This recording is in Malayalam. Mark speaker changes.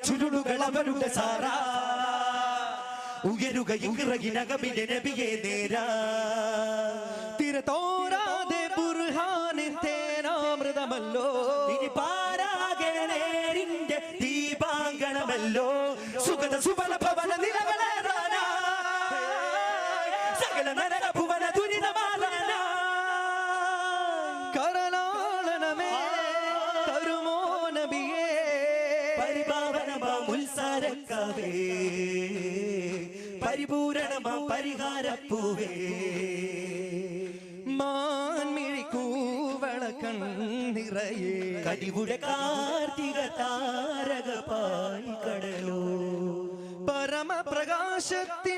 Speaker 1: ചുരുളുകൾ അവരുടെ സാറാ ഉയരുക ഇറങ്ങിനകമിലെ നബിയെ നേരാ
Speaker 2: തിരതോരാതെ ബുർഹാനിൻ തേനാമൃതമല്ലോ
Speaker 1: ഇനി പാരാകേരിന്റെ ദീപാങ്കണമല്ലോ സുഗത സുബല ഭവന നിലകളേറാനാ സകല നരക ഭുവന ദുരിതമാറാനാ
Speaker 2: കരലാളനമേ തരുമോ നബിയേ
Speaker 1: പരിപാവനമാം ഉത്സാരക്കാവേ പരിപൂരണമാം പരിഹാരപ്പൂവേ
Speaker 2: മാൻമിഴിക്കൂവളക്കൺ നിറയേ
Speaker 1: കടിവുടെ കാർത്തിക താരകപായി കടലോ
Speaker 2: പരമപ്രകാശത്തിൽ